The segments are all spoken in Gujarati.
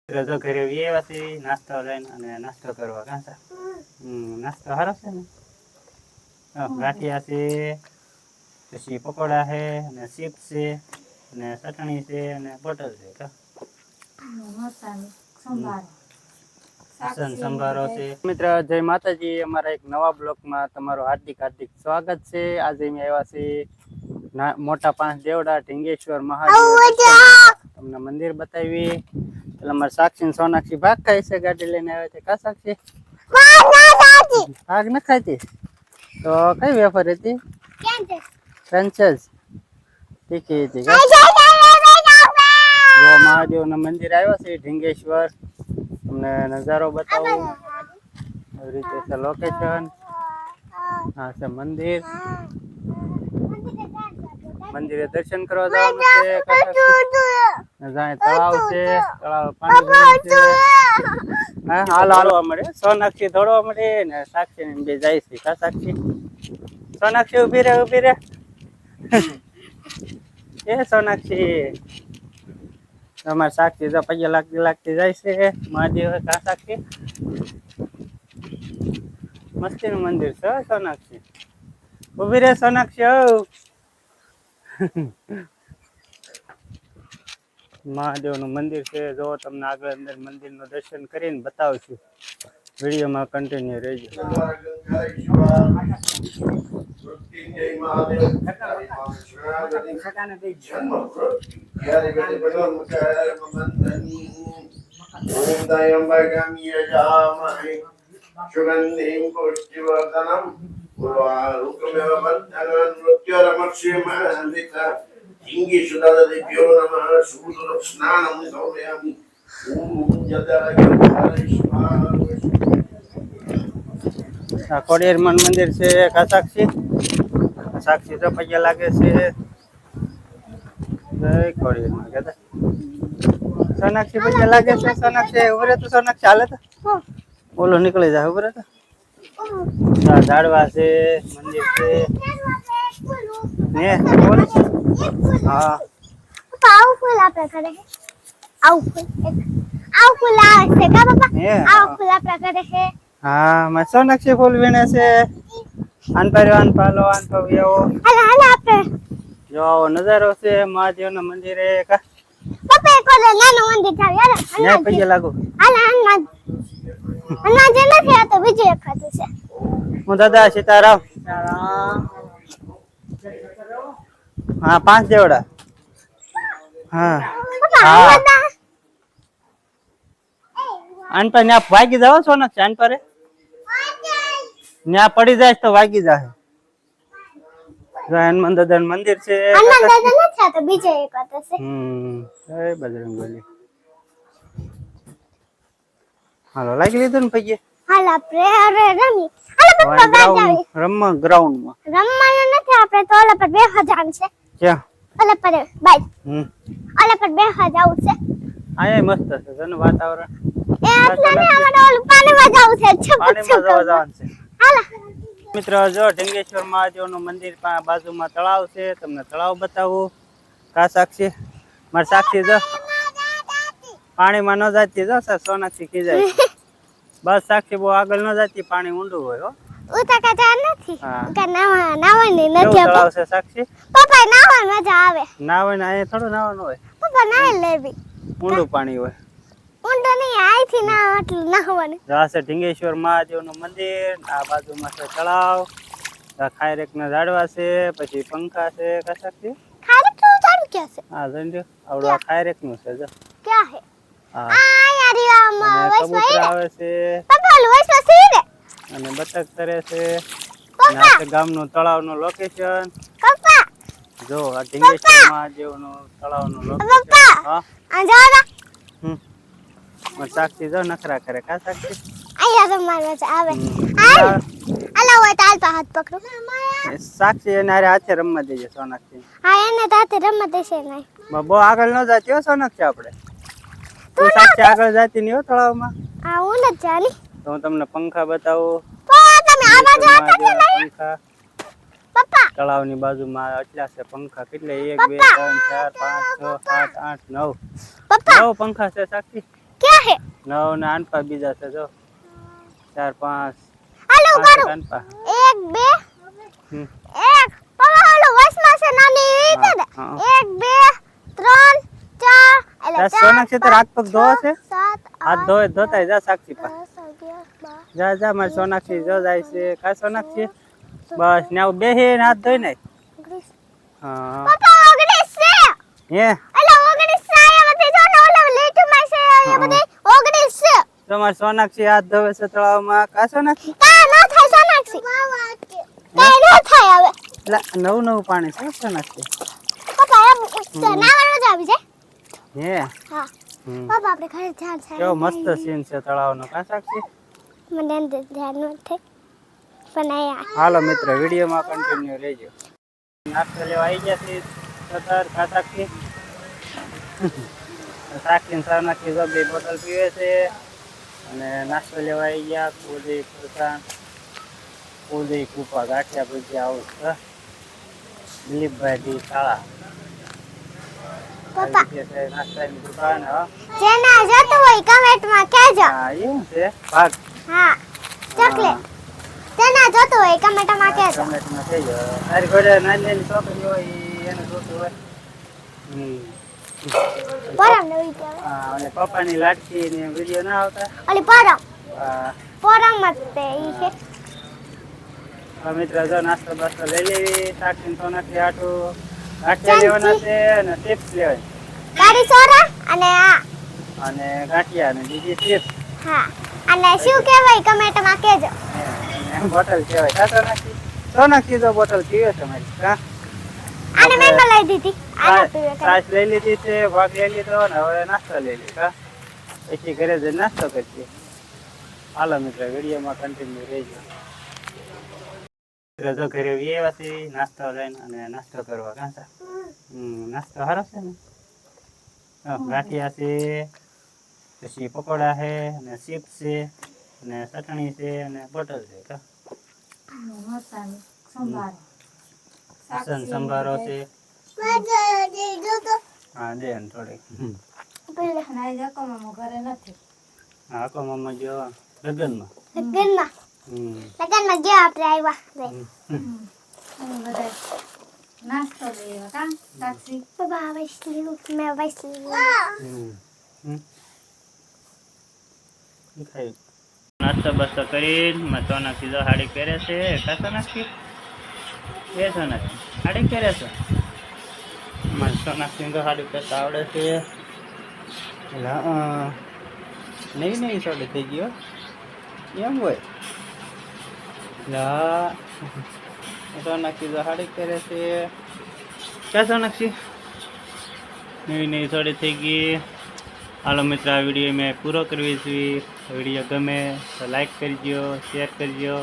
રજો ઘરે વ્યવાથી નાસ્તો લઈને અને નાસ્તો કરવા કાંસા નાસ્તો સારો છે ને ગાંઠિયા છે પછી પકોડા છે અને ચિપ્સ છે અને ચટણી છે અને બોટલ છે કા સંભારો છે મિત્ર જય માતાજી અમારા એક નવા બ્લોગમાં તમારું હાર્દિક સ્વાગત છે આજે અમે આવ્યા છીએ મોટા પાંચ દેવડા ઢીંગેશ્વર મહાદેવ તમને મંદિર બતાવી એટલે અમારે સાક્ષી સોનાક્ષી ભાગ ખાય છે ગાડી લઈને આવ્યા છે કા સાક્ષી ભાગ ન ખાતી તો કઈ વેફર હતી ફ્રેન્ચેસ તીખી હતી જો મહાદેવ નું મંદિર આવ્યો છે ઢીંગેશ્વર તમને નજારો બતાવું એવી રીતે છે લોકેશન હા છે મંદિરે દર્શન કરવા જવાનું છે જાય તળાવ છે તળાવ પાણી છે હા હાલવા મળે સોનાક્ષી દોડવા મળે ને સાક્ષી ને બે જાય છે કા સાક્ષી સોનાક્ષી ઉભી રે એ સોનાક્ષી તમારે સાક્ષી તો પૈયા લાગતી જાય છે મહાદેવ કા સાક્ષી મસ્તી નું મંદિર છે સોનાક્ષી ઉભી રે સોનાક્ષી મહાદેવ નું મંદિર છે જો તમને આગળ અંદર મંદિર નું દર્શન કરીને બતાવશું વિડીયોમાં કન્ટિન્યુ રહેજો सुगंधिं पुष्टिवर्धनम् उर्वारुकमेव बन्धनं मृत्युरमक्षयमान्विता ढींगेश्वरादिभ्यो नमः सूर्यस्नानं समर्पयामि ॐ जदारेश्वर कोडेर मन मंदिर से का साक्षी तो पૈયા લાગે છે જય કોडेर માં કેતા સોનાક્ષી પૈયા લાગે છે સોનાક્ષી ઉરે તો સોનાક્ષી હાલે તો બોલો નીકળી જાય ઉરે તો ઝાડવા છે મંદિર છે ને બોલ હા આવ ફૂલ આપણે કરે છે આવ ફૂલ આવે છે કા બાપા આવ ફૂલ આપણે કરે છે હા મે સોનાક્ષી ફૂલ વીણે છે આન પાલો આન પવ્યો હાલ આપણે જો નજારો છે મહાદેવ ના મંદિરે કા પપ્પા કોલે નાનો મંદિર જાવ યાર ને પૈયા લાગો હાલ જે નથી આ તો બીજું એક ખાતું છે હું દાદા સીતારામ હા પાંચ દેવડા હા આન પર ન્યા વાગી જાવ સોનાક્ષી આન પર ન્યા પડી જાય તો વાગી જાય હનુમાન દાદા નું મંદિર છે હનુમાન દાદા નથી આ તો બીજું એક ખાતું છે જય બજરંગબલી હાલો લાગી લીધું ને પૈયે હાલ આપણે અરે રમી હાલ પપ્પા બાજાવી ગ્રાઉન્ડ માં રમવાનું નથી આપણે તો ઓલા પર બેહવા જવાનું છે ક્યાં ઓલા પર બાય ઓલા પર બેહવા જવું છે આયા મસ્ત છે જન વાતાવરણ એ આટલા ને અમારે ઓલું પાણીમાં જવું છે પાણીમાં જવાનું છે હાલ મિત્રો જો ઢીંગેશ્વર મહાદેવ નું મંદિર બાજુમાં તળાવ છે તમને તળાવ બતાવું કા સાક્ષી મારી સાક્ષી જો પાણીમાં ન જાતી જો સોનાક્ષી કી જાય બસ સાક્ષી બહુ આગળ ન જાતી પાણી ઊંડું હોય હો ઉતા કા નથી કે નાવાની નથી તળાવ છે સાક્ષી પપ્પા નાવાની મજા આવે નાવાને અહીંયા થોડું નાવાનું હોય પપ્પા નાઈ લેવી ઊંડું પાણી હોય ઊંડું નહીં આઈથી ના એટલે નાવાનું આ છે ઢીંગેશ્વર મહાદેવ નું મંદિર આ બાજુમાં છે તળાવ ખાયરેક ના ઝાડવા છે પછી પંખા છે કા સાક્ષી ખાલી તો જાણ ક્યાં છે હા જંજો આવડો ખાયરેક નું છે જો ક્યાં હે હા આ યારીમાં કબૂતર આવે છે પપ્પા વૈસવા સીરે અને બતક કરે છે પપ્પા આ છે ગામનું તળાવનું લોકેશન પપ્પા જો આ ઢીંગેશ્વર મહાદેવનું તળાવનું લોકેશન પપ્પા હા આ જાડા મર સાક્ષી જો નખરા કરે કા સાક્ષી આયા રમવા મજા આવે હાલ અલા હોય તાલ પા હાથ પકડો સાક્ષી એને હારે હાથે રમવા દેજે સોનાક્ષી હા એને તાતે રમવા દેશે નહીં બહુ આગળ ન જાતી હો સોનાક્ષી આપણે તું સાક્ષી આગળ જાતી નહીં હો તળાવમાં આ હું ન જાની તો હું તમને પંખા બતાવું પપ્પા તમે આ બાજુ આતા કે નહીં પંખા પપ્પા તળાવની બાજુમાં એટલા છે પંખા કેટલે 1 2 3 4 5 6 7 8 9 પપ્પા 9 પંખા છે સાક્ષી क्या है 9 ને આનપા બીજા છે જો 4 5 हेलो 5 करो આનપા 1 2 હમ 1 पापा हेलो वसमा से नानी हाँ, इधर हाँ। 1 2 3 4 જા સોનાક્ષી તારા હાથ પગ ધોવા છે 7 હાથ ધોય ધોતા જા સાક્ષી પા 10 11 જા જા મારી સોનાક્ષી જો જાય છે કા સોનાક્ષી બસ ને આવું બેહીને હાથ ધોઈ નાખ 12 હા पापा ओगनीस से હે हेलो ओगनीस से आया मत जो ना ओला लेट में से ये बदे ओगनीस से તમારી સોનાક્ષી હાથ ધોવે છે તળાવમાં કા સોનાક્ષી का ना થાય સોનાક્ષી કઈ ન થાય હવે એટલે નવું નવું પાણી છે સોનાક્ષી પપ્પા નાવાનું જ આવી જાય હે હા હમ પપ્પા આપણે ઘરે ધ્યાન છે કેવો મસ્ત સીન છે તળાવનો કા સાક્ષી મને અંદર ધ્યાન નથી પણ આયા હાલો મિત્ર વિડીયોમાં કન્ટિન્યુ રહેજો નાસ્તો લેવા આવી ગયા છે સતર કા સાક્ષી સાક્ષી સોનાક્ષી જો બે બોટલ પીવે છે અને નાસ્તો લેવા આવી ગયા કુલદી ફરસાણ કુલદી કૂપા ગાંઠિયા ભજીયા આવું છે દિલીપભાઈ ડી શાળા પપ્પા આવી ગયા છે નાસ્તાની દુકાન હા જેના જતું હોય કમેન્ટમાં કહેજો હા એવું છે ભાગ હા ચોકલેટ જેના જતું હોય કમેન્ટમાં કહેજો કમેન્ટમાં કહેજો તારી ઘરે નાની નાની છોકરી હોય એને જોતું હોય પરમ નવી કહેવાય હા અને પપ્પાની લાડકી ને વિડીયો ના આવતા ઓલી પરમ હા પરમ જ તે ઈ છે મિત્ર જો નાસ્તો બાસ્તો લઈ લેવી શાકની સોનાથી આટું ગાંઠિયા લેવાના છે અને ચિપ્સ લેવાની ગાડી સોરા અને આ અને ગાંઠિયા અને બીજી ચિપ્સ હા અને શું કહેવાય કમેન્ટમાં કહેજો બોટલ કહેવાય કા સોનાક્ષી સોનાક્ષી તો બોટલ પીવે છે મારી કા આને મેં લઈ દીધી આને પીવે કરે છાશ લઈ લીધી છે ભાગ લઈ લીધો ને હવે નાસ્તો લઈ લીધો પછી ઘરે જઈને નાસ્તો કરીએ હાલો મિત્ર વિડીયોમાં કન્ટિન્યુ રહેજો મિત્ર જો ઘરે વ્યવાથી નાસ્તો લઈને અને નાસ્તો કરવા કાંસા નાસ્તો સારો છે ને ગાંઠિયા છે પછી પકોડા છે અને ચિપ્સ છે અને ચટણી છે અને બોટલ છે કા સંભારો છે હા દે ને થોડીક હા આખો મમ્મા જો લગ્નમાં લગનમાં હમ લગનમાં ગયા આપણે આવ્યા નાસ્તો લેવા કા સાક્ષી બાબા વૈષ્ણવ મેં વૈષ્ણવ નાસ્તો બસ્તો કરીને માં સોનાક્ષી જો સાડી પહેરે છે કા સોનાક્ષી એ સોનાક્ષી સાડી પહેરે છે માં સોનાક્ષી તો સાડી પહેરતા આવડે છે એટલે નવી નવી સાડી થઈ ગયો એમ હોય એટલે સોનાક્ષી તો સાડી પહેરે છે ક્યાં સોનાક્ષી નવી નવી સાડી થઈ ગઈ હાલો મિત્ર આ વિડીયો મેં પૂરો કરવી છીએ વિડીયો ગમે તો લાઈક કરજો શેર કરજો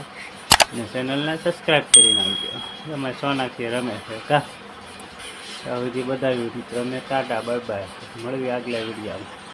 અને ચેનલને સબસ્ક્રાઈબ કરી નાખજો અમારે સોનાક્ષી રમે છે કા ત્યાં સુધી બધા મિત્રો અમે ટાટા બાય બાય મળવી આગલા વિડીયોમાં